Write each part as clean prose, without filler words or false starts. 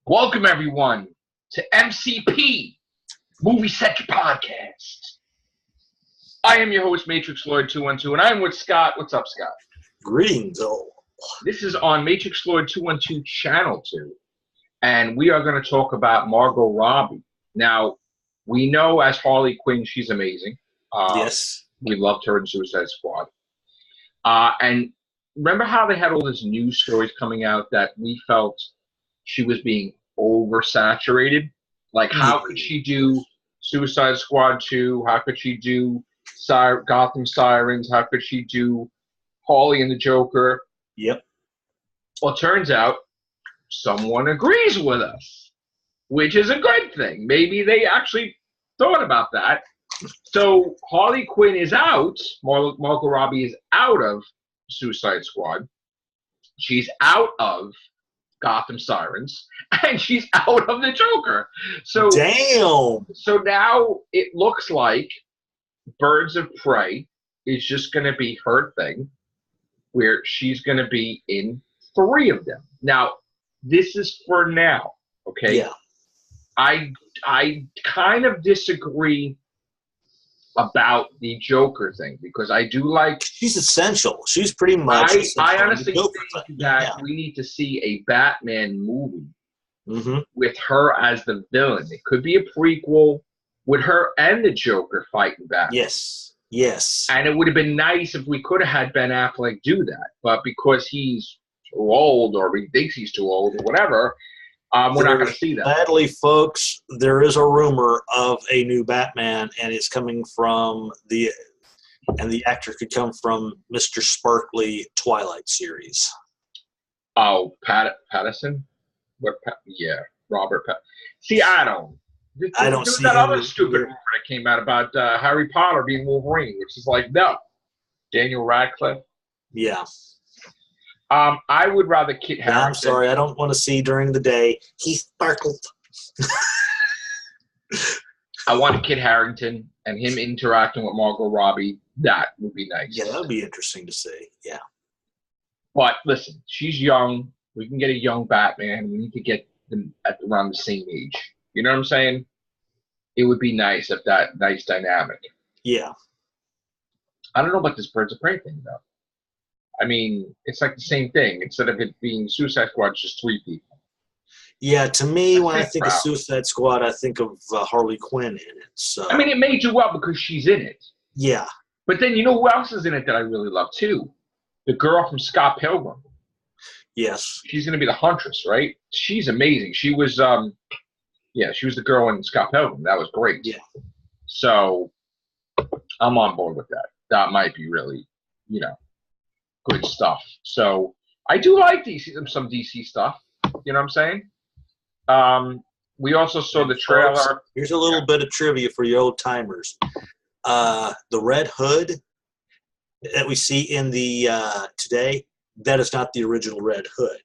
Welcome, everyone, to MCP, Movie Centric Podcast. I am your host, Matrix Lloyd 212, and I'm with Scott. What's up, Scott? Greetings, all. This is on Matrix Lloyd 212 Channel 2, and we are going to talk about Margot Robbie. Now, we know as Harley Quinn, she's amazing. Yes. We loved her in Suicide Squad. And remember how they had all these news stories coming out that we felt she was being oversaturated? Like, how could she do Suicide Squad 2? How could she do Gotham Sirens? How could she do Harley and the Joker? Yep. Well, it turns out someone agrees with us, which is a good thing. Maybe they actually thought about that. So Harley Quinn is out. Margot Robbie is out of Suicide Squad. She's out of Gotham Sirens, and she's out of the Joker. So damn. So now it looks like Birds of Prey is just going to be her thing, where she's going to be in 3 of them. Now, this is for now, okay? Yeah. I kind of disagree about the Joker thing, because I do like... She's essential. She's pretty much I honestly think that we need to see a Batman movie with her as the villain. It could be a prequel with her and the Joker fighting Batman. Yes. And it would have been nice if we could have had Ben Affleck do that. But because he's too old, or he thinks he's too old, or whatever, we're not going to see that. Sadly, folks, there is a rumor of a new Batman, and it's coming from the actor could come from Mr. Sparkly Twilight series. Oh, Pattinson? Robert Pattinson. See, I don't see that other stupid rumor that came out about Harry Potter being Wolverine, which is like, no. Daniel Radcliffe? Yeah. I would rather Kit Harington. I'm sorry, I don't want to see during the day. He sparkled. I want Kit Harington and him interacting with Margot Robbie. That would be nice. Yeah, that would be interesting to see. Yeah. But listen, she's young. We can get a young Batman. We need to get them at around the same age. You know what I'm saying? It would be nice if that nice dynamic. Yeah. I don't know about this Birds of Prey thing, though. I mean, it's like the same thing. Instead of it being Suicide Squad, it's just 3 people. Yeah, to me, when I think of Suicide Squad, I think of Harley Quinn in it. So I mean, it may do well because she's in it. Yeah. But then you know who else is in it that I really love, too? The girl from Scott Pilgrim. Yes. She's going to be the Huntress, right? She's amazing. She was, she was the girl in Scott Pilgrim. That was great. Yeah. So I'm on board with that. That might be really, good stuff. So I do like some DC stuff. You know what I'm saying? We also saw the trailer. Folks, here's a little bit of trivia for you old timers. The Red Hood that we see in the today, that is not the original Red Hood.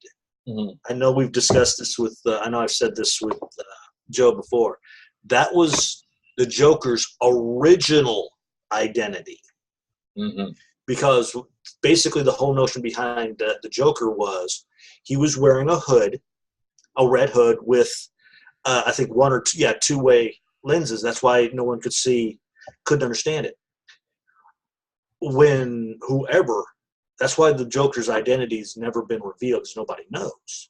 Mm-hmm. I know we've discussed this with. I know I've said this with Joe before. That was the Joker's original identity. Mm-hmm. Because basically the whole notion behind the Joker was he was wearing a hood, a red hood with, I think, 1 or 2, two-way lenses. That's why no one couldn't understand it. That's why the Joker's identity's never been revealed, because nobody knows.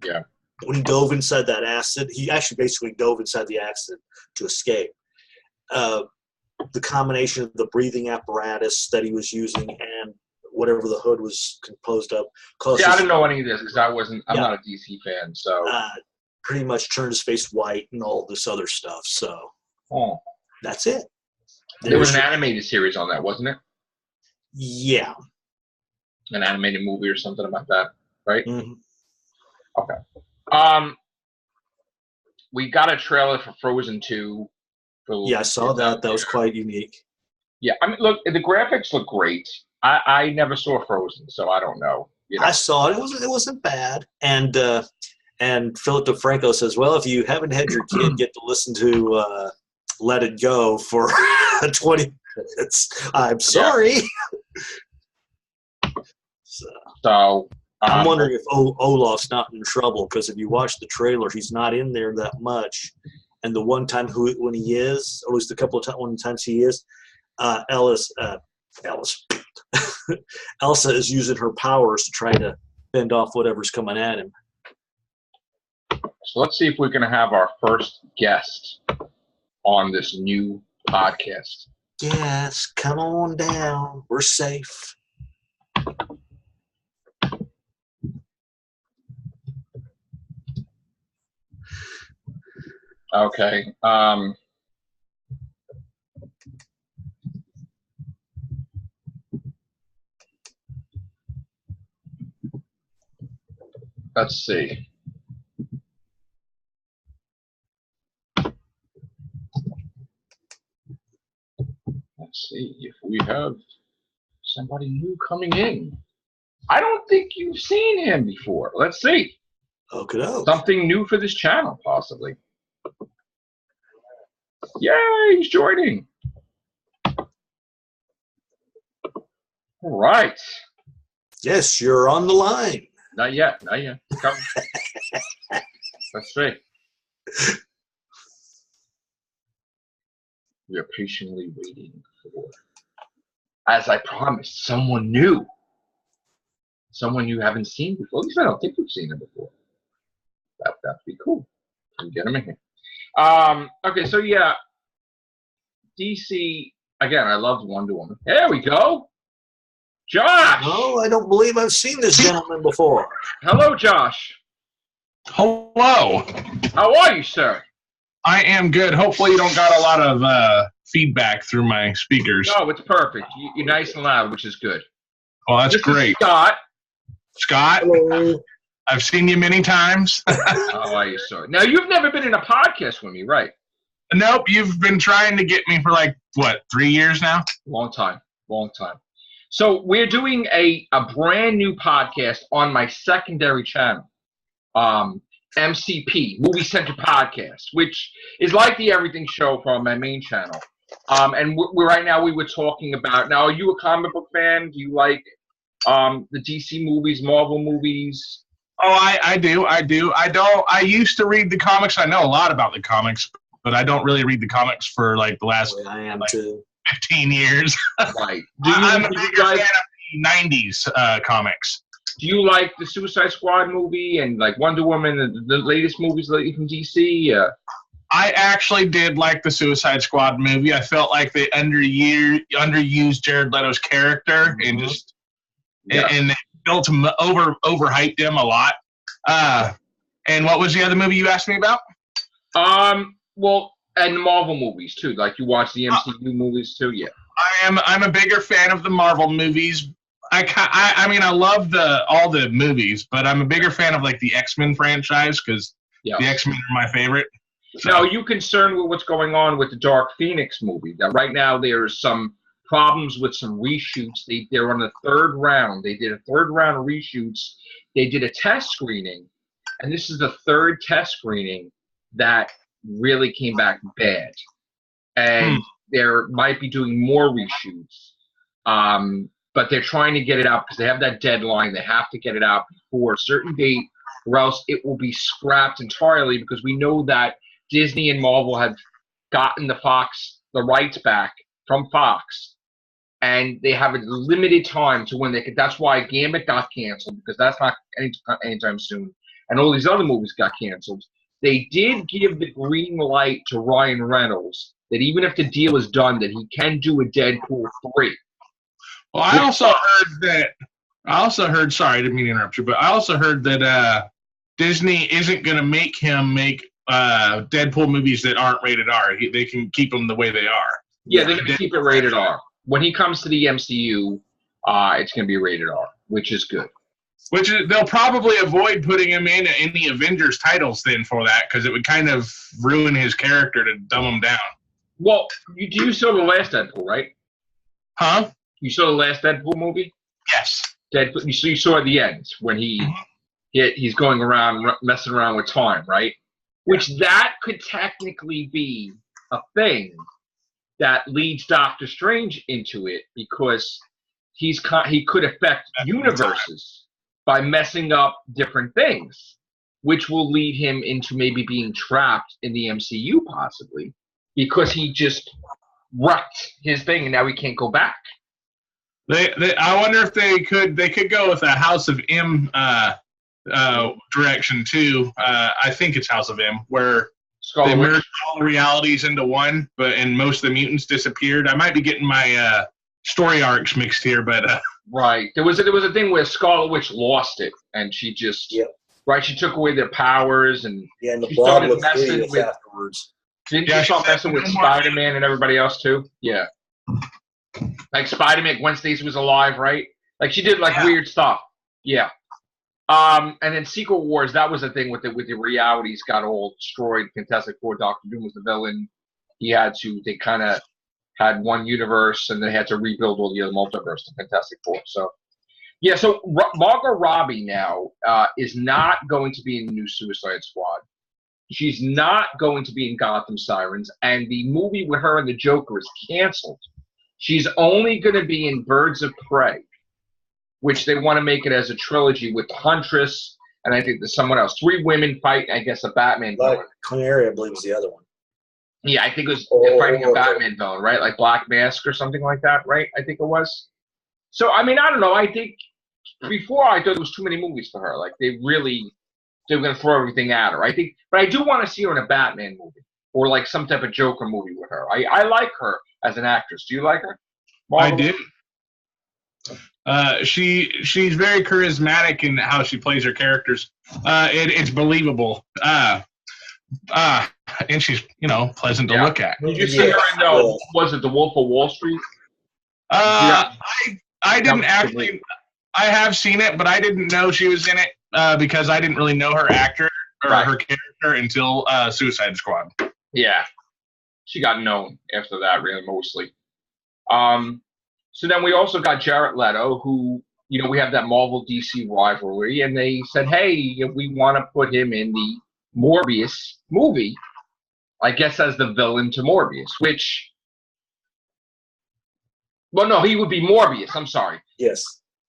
Yeah. When he dove inside that acid, he actually basically dove inside the acid to escape. The combination of the breathing apparatus that he was using and whatever the hood was composed of. I didn't know any of this because I'm not a DC fan. So pretty much turned his face white and all this other stuff. So that's it. There was an animated series on that, wasn't it? Yeah. An animated movie or something about that, right? Mm-hmm. Okay. We got a trailer for Frozen 2. Yeah, I saw that. That was quite unique. Yeah, I mean, look, the graphics look great. I never saw Frozen, so I don't know. I saw it. It wasn't bad. And Philip DeFranco says, well, if you haven't had your kid get to listen to Let It Go for 20 minutes, I'm sorry. So I'm wondering if Olaf's not in trouble, because if you watch the trailer, he's not in there that much. And the one time when he is, or at least a couple of times he is, Elsa is using her powers to try to fend off whatever's coming at him. So let's see if we can have our first guest on this new podcast. Yes, come on down. We're safe. Okay. Let's see. Let's see if we have somebody new coming in. I don't think you've seen him before. Let's see. Okay. Something new for this channel, possibly. Yay, he's joining. All right. Yes, you're on the line. Not yet. Not yet. Come. Let's see. We are patiently waiting for, as I promised, someone new. Someone you haven't seen before. At least I don't think you've seen him before. That'd be cool. We'll get him in here. Okay, so yeah, DC, again, I loved Wonder Woman. There we go. Josh! Oh, I don't believe I've seen this gentleman before. Hello, Josh. Hello. How are you, sir? I am good. Hopefully you don't got a lot of feedback through my speakers. No, it's perfect. You're nice and loud, which is good. Well, that's This is great. Scott. Scott, Hello. I've seen you many times. How are you, sir? Now, you've never been in a podcast with me, right? Nope, you've been trying to get me for like, what, 3 years now? Long time. So we're doing a brand new podcast on my secondary channel, MCP, Movie Center Podcast, which is like the Everything Show from my main channel. And we're right now we were talking about, now, are you a comic book fan? Do you like the DC movies, Marvel movies? Oh, I do. I used to read the comics. I know a lot about the comics, but I don't really read the comics for like the last I am too. 15 years. Right. I'm a bigger fan of the 90s comics. Do you like the Suicide Squad movie and like Wonder Woman and the latest movies lately from DC? I actually did like the Suicide Squad movie. I felt like they underused Jared Leto's character and just and they built him overhyped him a lot. And what was the other movie you asked me about? Well, and the Marvel movies too. Like you watch the MCU movies too, yeah. I'm a bigger fan of the Marvel movies. I mean I love all the movies, but I'm a bigger fan of like the X-Men franchise because the X-Men are my favorite. So. Now, are you concerned with what's going on with the Dark Phoenix movie? Now, right now there's some problems with some reshoots. They're on the third round. They did a third round of reshoots. They did a test screening, and this is the third test screening that really came back bad. And they might be doing more reshoots. But they're trying to get it out because they have that deadline. They have to get it out before a certain date, or else it will be scrapped entirely, because we know that Disney and Marvel have gotten the rights back from Fox, and they have a limited time to when they could. That's why Gambit got canceled, because that's not anytime soon, and all these other movies got canceled. They did give the green light to Ryan Reynolds that even if the deal is done, that he can do a Deadpool 3. Well, I also heard, sorry, I didn't mean to interrupt you, but I also heard that Disney isn't going to make him make Deadpool movies that aren't rated R. They can keep them the way they are. Yeah, they're going to keep it rated R. When he comes to the MCU, it's going to be rated R, which is good. They'll probably avoid putting him in the Avengers titles then for that, because it would kind of ruin his character to dumb him down. Well, you saw the last Deadpool, right? Huh? You saw the last Deadpool movie? Yes. Deadpool. You saw at the end when he's going around messing around with time, right? Which that could technically be a thing that leads Doctor Strange into it, because he could affect universes by messing up different things, which will lead him into maybe being trapped in the MCU possibly because he just wrecked his thing and now he can't go back. I wonder if they could go with a House of M direction too. I think it's House of M, where they merged all the realities into one, and most of the mutants disappeared. I might be getting my story arcs mixed here, but right. There was a thing where Scarlet Witch lost it, and she just right. She took away their powers, and and the she blob started was messing with afterwards. Didn't she start messing with Spider-Man and everybody else too? Yeah. Like Spider-Man, Gwen Stacy was alive, right? Like she did weird stuff. Yeah. And then Secret Wars, that was the thing with the realities got all destroyed. Fantastic Four, Doctor Doom was the villain. They kind of had one universe and they had to rebuild all the other multiverse, the Fantastic Four. So, yeah, so Margot Robbie now is not going to be in the new Suicide Squad. She's not going to be in Gotham Sirens, and the movie with her and the Joker is canceled. She's only going to be in Birds of Prey, which they want to make it as a trilogy with the Huntress, and I think there's someone else. 3 women fight, I guess, a Batman villain. Canary, I believe, was the other one. Yeah, I think it was fighting a Batman villain, right? Like Black Mask or something like that, right? I think it was. So, I mean, I don't know. I think before I thought there was too many movies for her. Like, they were going to throw everything at her. But I do want to see her in a Batman movie or like some type of Joker movie with her. I like her as an actress. Do you like her? I do. She's very charismatic in how she plays her characters. It's believable. And she's pleasant to look at. Did you see her in was it The Wolf of Wall Street? I didn't actually. I have seen it, but I didn't know she was in it because I didn't really know her actor or her character until Suicide Squad. Yeah, she got known after that, really, mostly. So then we also got Jared Leto, who, we have that Marvel DC rivalry, and they said, hey, we want to put him in the Morbius movie, I guess as the villain to Morbius, which, well, no, he would be Morbius, I'm sorry. Yes.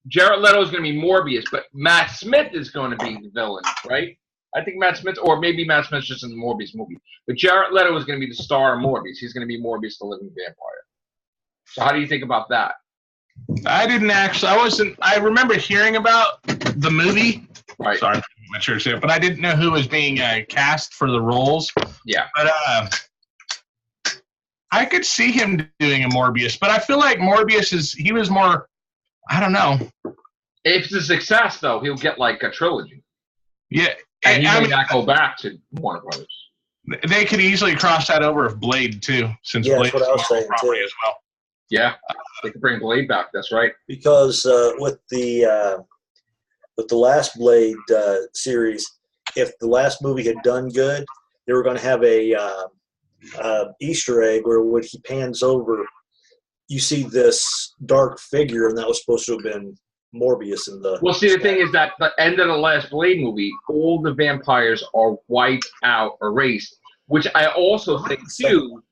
Jared Leto is going to be Morbius, but Matt Smith is going to be the villain, right? I think Matt Smith, or maybe Matt Smith's just in the Morbius movie. But Jared Leto is going to be the star of Morbius. He's going to be Morbius the Living Vampire. So how do you think about that? I remember hearing about the movie. Right. Sorry, I'm not sure to say it, but I didn't know who was being cast for the roles. Yeah. But I could see him doing a Morbius, but I feel like Morbius he was more, I don't know. If it's a success, though, he'll get like a trilogy. Yeah. And he may not go back to Warner Brothers. They could easily cross that over with Blade, too, since Blade is a Marvel property as well. Yeah, they could bring Blade back. That's right. Because with the last Blade series, if the last movie had done good, they were going to have a Easter egg where when he pans over, you see this dark figure, and that was supposed to have been Morbius in the. Well, see, the thing is that the end of the last Blade movie, all the vampires are wiped out, erased, which I also think too.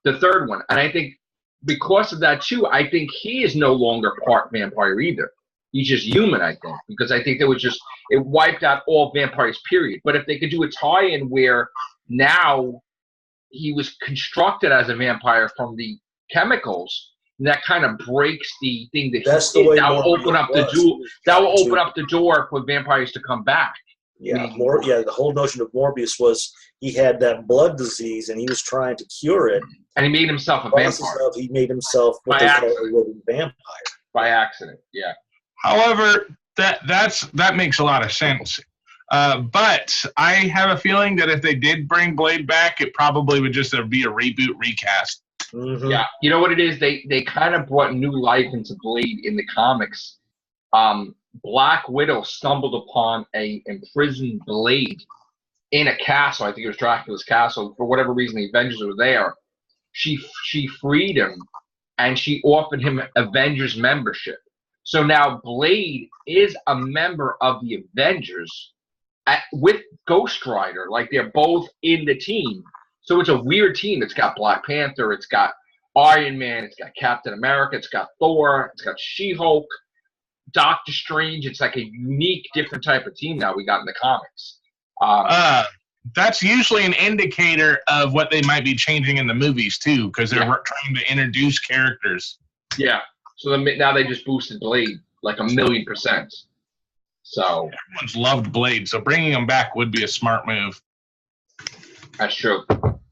The third one, and I think. Because of that, too, I think he is no longer part vampire either. He's just human, I think, because I think it wiped out all vampires, period. But if they could do a tie-in where now he was constructed as a vampire from the chemicals, and that kind of breaks the thing that that will open up the door. That will open up the door for vampires to come back. Yeah, the whole notion of Morbius was he had that blood disease and he was trying to cure it. And he made himself a vampire. He made himself what they call a living vampire. By accident, yeah. However, that makes a lot of sense. But I have a feeling that if they did bring Blade back, it probably would just be a reboot, recast. Mm-hmm. Yeah, you know what it is? They kind of brought new life into Blade in the comics. Black Widow stumbled upon a imprisoned Blade in a castle. I think it was Dracula's castle. For whatever reason, the Avengers were there. She freed him, and she offered him Avengers membership. So now Blade is a member of the Avengers with Ghost Rider. Like, they're both in the team. So it's a weird team. It's got Black Panther. It's got Iron Man. It's got Captain America. It's got Thor. It's got She-Hulk. Doctor Strange, it's like a unique, different type of team now we got in the comics. That's usually an indicator of what they might be changing in the movies too, because they're trying to introduce characters. Yeah. So now they just boosted Blade like 1,000,000%. So everyone's loved Blade, so bringing him back would be a smart move. That's true.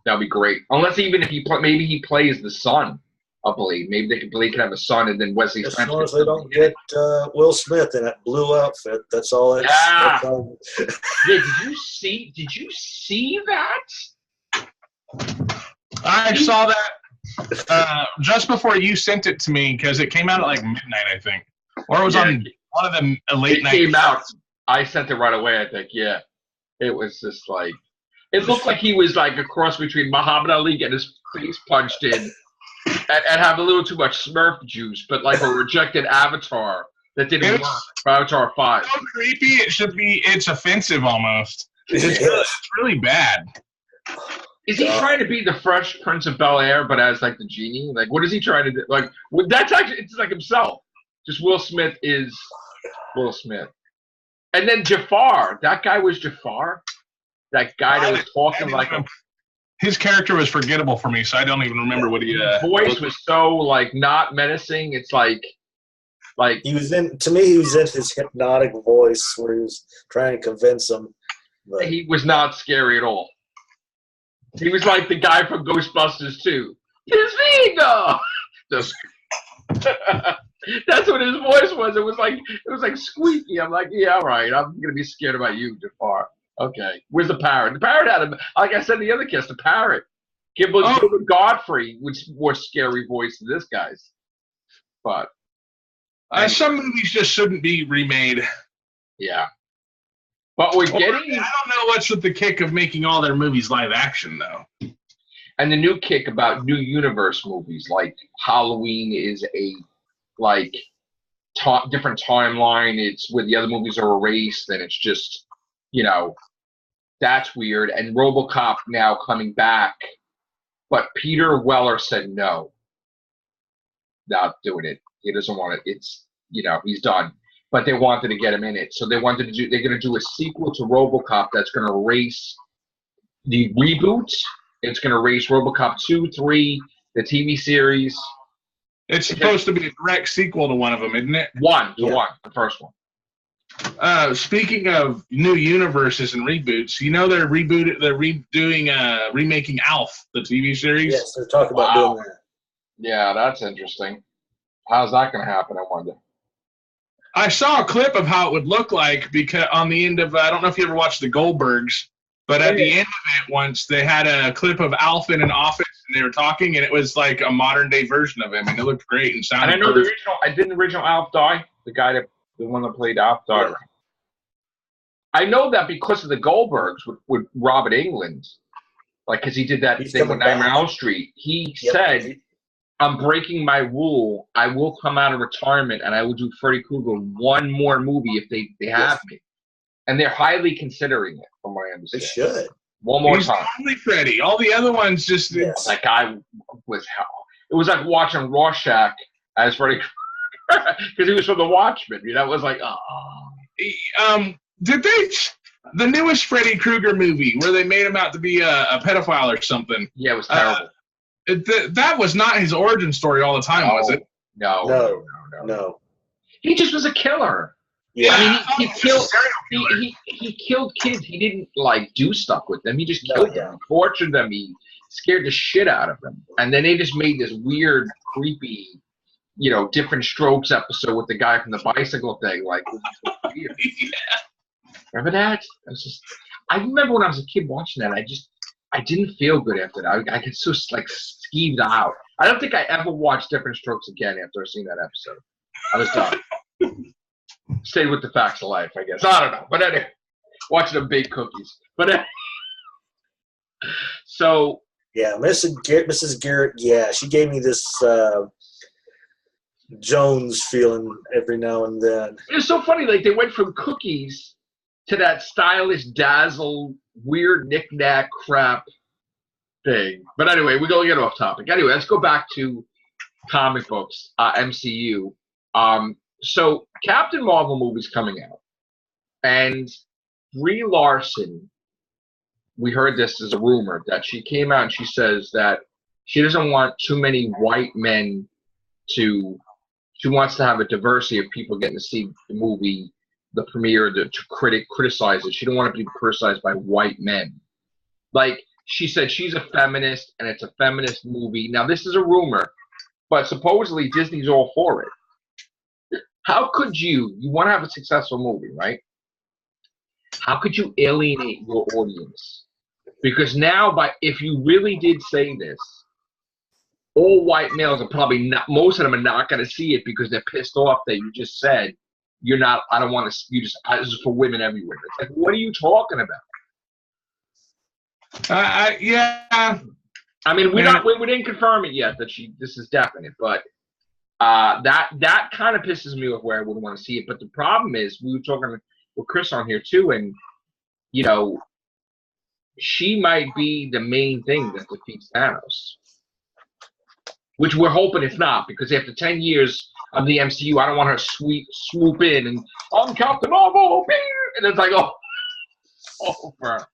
That'd be great. Unless even if maybe he plays the son of Blade. Maybe Blade can have a son, and then Wesley as Snipes. long as they don't get Will Smith in that blue outfit, that's all. That's all. Yeah. Did you see that? I saw that just before you sent it to me because it came out at like midnight, I think, or it was on one of the late night. It came out. I sent it right away. I think. Yeah. It was just like. It looked like he was like a cross between Muhammad Ali getting his face punched in and have a little too much Smurf juice, but like a rejected Avatar that didn't work for Avatar 5. So creepy. It's offensive almost. It's really bad. Is he trying to be the Fresh Prince of Bel-Air, but as like the genie? Like, what is he trying to do? Like, that's actually, it's like himself. Just Will Smith is Will Smith. And then Jafar. That guy was Jafar? That guy that was talking like his character was forgettable for me, so I don't even remember what he. His voice was so like not menacing. It's like he was in. To me, he was in his hypnotic voice where he was trying to convince him. But he was not scary at all. He was like the guy from Ghostbusters 2. Disvigo. That's what his voice was. It was like squeaky. I'm like, yeah, all right. I'm gonna be scared about you, Jafar. Okay, where's the parrot? The parrot had like I said in the other cast, the parrot. Gilbert Godfrey was more scary voice than this guy's. But some movies just shouldn't be remade. Yeah, but we're getting. I don't know what's with the kick of making all their movies live action though. And the new kick about new universe movies, like Halloween, is a different timeline. It's where the other movies are erased, and it's just that's weird. And RoboCop now coming back, but Peter Weller said no, not doing it. He doesn't want it. It's he's done. But they wanted to get him in it, so they're going to do a sequel to RoboCop that's going to erase the reboot. It's going to erase RoboCop 2, 3, the TV series. It's supposed to be a direct sequel to one of them, isn't it? One, the first one. Speaking of new universes and reboots, they're remaking Alf, the TV series. Yes, they're talking about doing that. Yeah, that's interesting. How's that going to happen, I wonder? I saw a clip of how it would look like because on the end of I don't know if you ever watched the Goldbergs, but at the end of it, once they had a clip of Alf in an office and they were talking, and it was like a modern day version of him, and it looked great and sounded. And I know the original Alf die. The one that played Alf died. Yeah. I know that because of the Goldbergs with Robert Englund, because he did that thing with Nightmare on Elm Street. He said, "I'm breaking my rule. I will come out of retirement and I will do Freddy Krueger one more movie if they have me." And they're highly considering it, from what I understand. They should. One more time. Only Freddy. All the other ones just. Yes. That guy was hell. It was like watching Rorschach as Freddy Krueger. Because he was from The Watchmen, it was like, did the newest Freddy Krueger movie where they made him out to be a pedophile or something? Yeah, it was terrible. That was not his origin story all the time, was it? No. He just was a killer. Yeah, I mean, he killed kids. He didn't do stuff with them. He just killed them, tortured them. He scared the shit out of them. And then they just made this weird, creepy. Different Strokes episode with the guy from the bicycle thing. Like, it was weird. Remember that? I remember when I was a kid watching that. I didn't feel good after that. I get so skeeved out. I don't think I ever watched Different Strokes again after I seen that episode. I was done. Stayed with the facts of life, I guess. I don't know. But anyway, watching them bake cookies. But so. Yeah, Mrs. Garrett. Yeah, she gave me this. Jones feeling every now and then. It was so funny, they went from cookies to that stylish dazzle, weird knick-knack crap thing. But anyway, we're going to get off topic. Anyway, let's go back to comic books, MCU. So Captain Marvel movie's coming out, and Brie Larson, we heard this as a rumor, that she came out and she says that she doesn't want too many white men to, she wants to have a diversity of people getting to see the movie, the premiere, to criticize it. She don't want it to be criticized by white men. Like, she said she's a feminist, and it's a feminist movie. Now, this is a rumor, but supposedly Disney's all for it. How could you want to have a successful movie, right? How could you alienate your audience? Because now, if you really did say this, all white males are probably not, most of them are not going to see it because they're pissed off that you just said, you're not, I don't want to, you just, this is for women everywhere. It's like, what are you talking about? Yeah. I mean, we didn't confirm it yet that this is definite, but that kind of pisses me off where I wouldn't want to see it. But the problem is, we were talking with Chris on here too, and you know, she might be the main thing that defeats Thanos, which we're hoping it's not, because after 10 years of the MCU, I don't want her to swoop in and I'm Captain Marvel, and it's like, oh, over.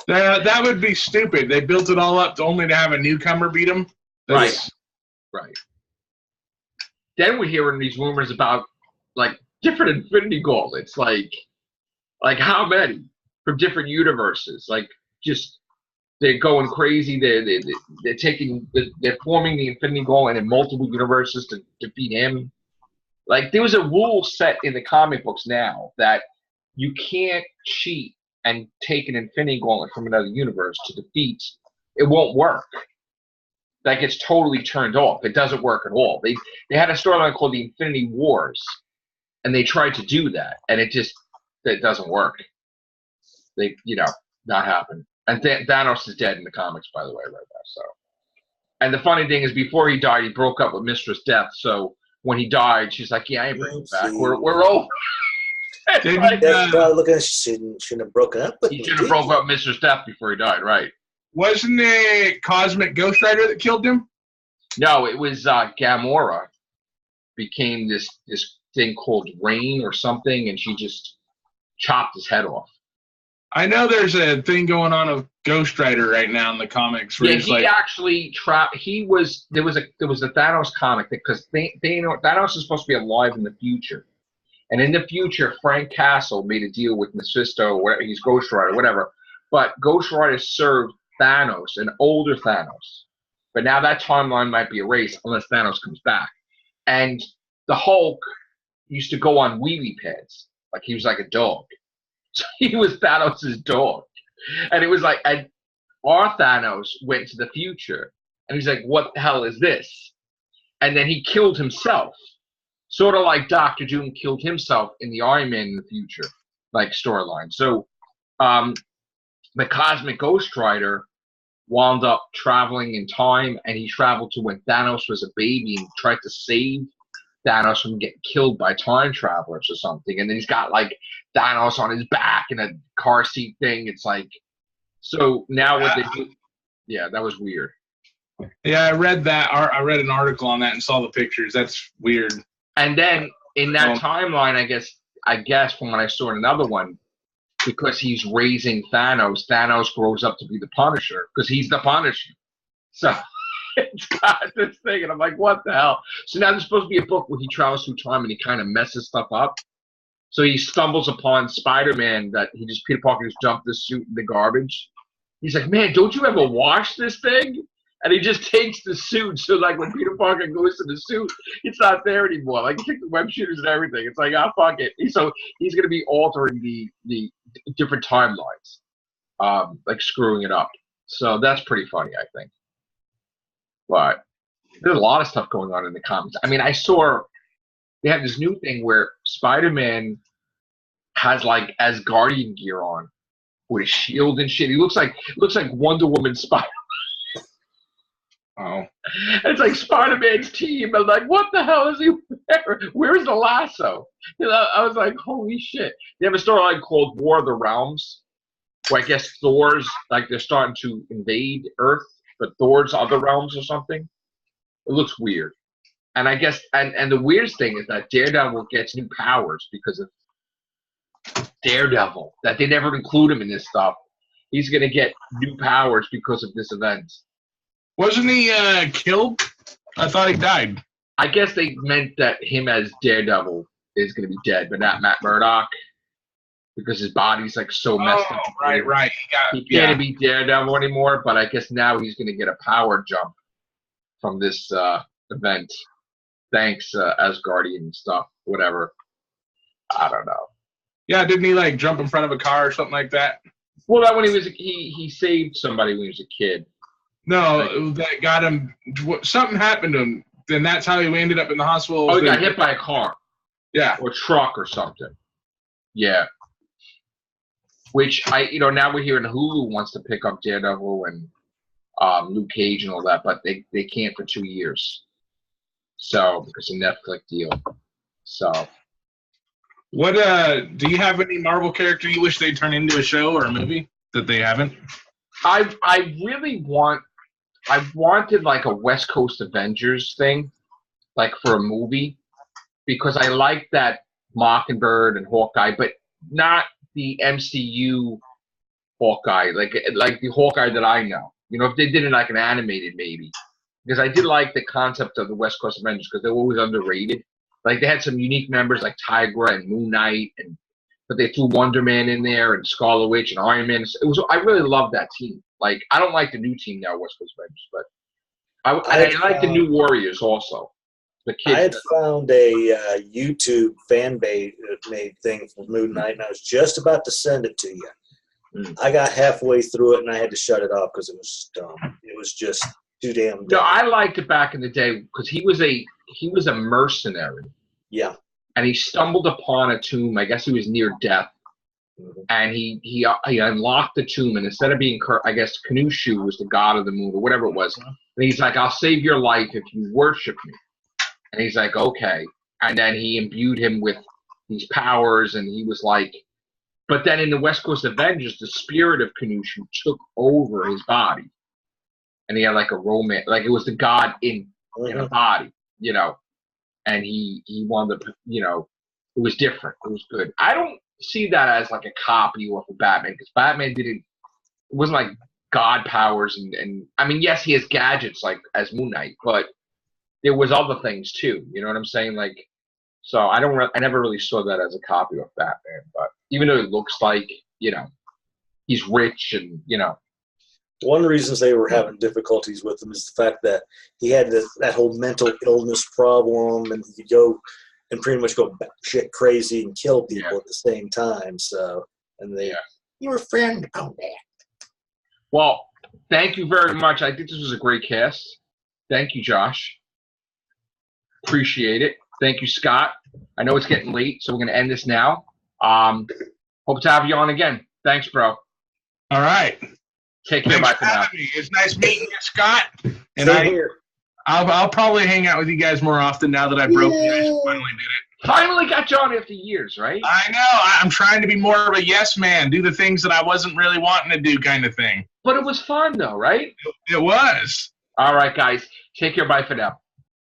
That would be stupid. They built it all up only to have a newcomer beat them. Right. Then we're hearing these rumors about like different Infinity Gauntlets, like how many from different universes? Like, just they're going crazy. They're forming the Infinity Gauntlet in multiple universes to defeat him. Like, there was a rule set in the comic books now that you can't cheat and take an Infinity Gauntlet from another universe to defeat. It won't work. Like, it's totally turned off. It doesn't work at all. They had a storyline called the Infinity Wars, and they tried to do that, and it doesn't work. Not happen. And Thanos is dead in the comics, by the way, right now. So, and the funny thing is, before he died, he broke up with Mistress Death. So when he died, she's like, "Yeah, I ain't bringing him back. We're over." That's probably looking at shouldn't have broken up. He should have broke up with Mistress Death before he died, right? Wasn't it Cosmic Ghost Rider that killed him? No, it was Gamora became this thing called Rain or something, and she just chopped his head off. I know there's a thing going on of Ghost Rider right now in the comics. Where Actually there was a Thanos comic because Thanos is supposed to be alive in the future, and in the future Frank Castle made a deal with Mephisto, whatever, he's Ghost Rider, whatever. But Ghost Rider served Thanos, an older Thanos. But now that timeline might be erased unless Thanos comes back. And the Hulk used to go on wee-wee pads, like he was like a dog. So he was Thanos' dog. And it was like, and our Thanos went to the future, and he's like, what the hell is this? And then he killed himself. Sort of like Dr. Doom killed himself in the Iron Man in the future, like storyline. So the Cosmic Ghost Rider wound up traveling in time, and he traveled to when Thanos was a baby and tried to save Thanos from getting killed by time travelers or something. And then he's got like Thanos on his back in a car seat thing. It's like, so now what they do, yeah, that was weird. Yeah, I read that. I read an article on that and saw the pictures. That's weird. And then in that timeline, I guess from when I saw another one, because he's raising Thanos grows up to be the Punisher because he's the Punisher. So it's got this thing, and I'm like, what the hell? So now there's supposed to be a book where he travels through time and he kind of messes stuff up. So he stumbles upon Spider-Man that Peter Parker just dumped the suit in the garbage. He's like, man, don't you ever wash this thing? And he just takes the suit. So like when Peter Parker goes to the suit, it's not there anymore. Like he took the web shooters and everything. It's like, fuck it. So he's going to be altering the different timelines, like screwing it up. So that's pretty funny, I think. But there's a lot of stuff going on in the comics. I mean, I saw they have this new thing where Spider-Man has like Asgardian gear on with a shield and shit. He looks like Wonder Woman Spider. Oh, it's like Spider-Man's team. I'm like, what the hell is he wearing? Where's the lasso? I was like, holy shit. They have a storyline called War of the Realms, where I guess Thor's like they're starting to invade Earth, but Thor's other realms or something. It looks weird. And I guess, and the weirdest thing is that Daredevil gets new powers because of Daredevil. That they never include him in this stuff. He's going to get new powers because of this event. Wasn't he killed? I thought he died. I guess they meant that him as Daredevil is going to be dead, but not Matt Murdock. Because his body's like so messed up. Right. He can't be Daredevil anymore, but I guess now he's going to get a power jump from this event. Thanks, Asgardian and stuff, whatever. I don't know. Yeah, didn't he like jump in front of a car or something like that? Well, that when he saved somebody when he was a kid. No, that got him. Something happened to him. Then that's how he ended up in the hospital. Oh, he got hit by a car. Yeah, or truck or something. Yeah. Which now we're hearing Hulu wants to pick up Daredevil and Luke Cage and all that, but they can't for 2 years. So because of Netflix deal. So. What do you have any Marvel character you wish they'd turn into a show or a movie that they haven't? I wanted like a West Coast Avengers thing, like for a movie, because I like that Mockingbird and Hawkeye, but not the MCU Hawkeye, like the Hawkeye that I know. If they did it like an animated maybe, because I did like the concept of the West Coast Avengers because they were always underrated. Like they had some unique members like Tigra and Moon Knight, but they threw Wonder Man in there and Scarlet Witch and Iron Man. I really loved that team. Like I don't like the new team now, West Coast Avengers, but I like the new Warriors also. The kids. I had found a YouTube fan made thing for Moon Knight, and I was just about to send it to you. I got halfway through it, and I had to shut it off because it was just dumb. It was just too damn dumb. No, I liked it back in the day because he was a mercenary. Yeah. And he stumbled upon a tomb. I guess he was near death. Mm-hmm. And he unlocked the tomb, and instead of being, I guess Khonshu was the god of the moon or whatever it was. And he's like, I'll save your life if you worship me. And he's like, okay. And then he imbued him with these powers, and he was like, but then in the West Coast Avengers, the spirit of Khonshu took over his body. And he had like a romance, like it was the god in a body, and he wanted to, it was different. It was good. I don't see that as like a copy of Batman, because Batman it wasn't like god powers. And I mean, yes, he has gadgets like as Moon Knight, but there was other things too. You know what I'm saying? Like, so I never really saw that as a copy of Batman, but even though it looks like, he's rich and, One of the reasons they were having difficulties with him is the fact that he had that whole mental illness problem, and he could go and pretty much go shit crazy and kill people at the same time. So, and you were friend about that. Well, thank you very much. I think this was a great cast. Thank you, Josh. Appreciate it. Thank you, Scott. I know it's getting late, so we're going to end this now. Hope to have you on again. Thanks, bro. All right. Take care. Bye for now. It's nice meeting you, Scott. And I'll probably hang out with you guys more often now that I broke the ice and finally did it. Finally got you on after years, right? I know. I'm trying to be more of a yes man, do the things that I wasn't really wanting to do kind of thing. But it was fun, though, right? It was. All right, guys. Take care. Bye for now.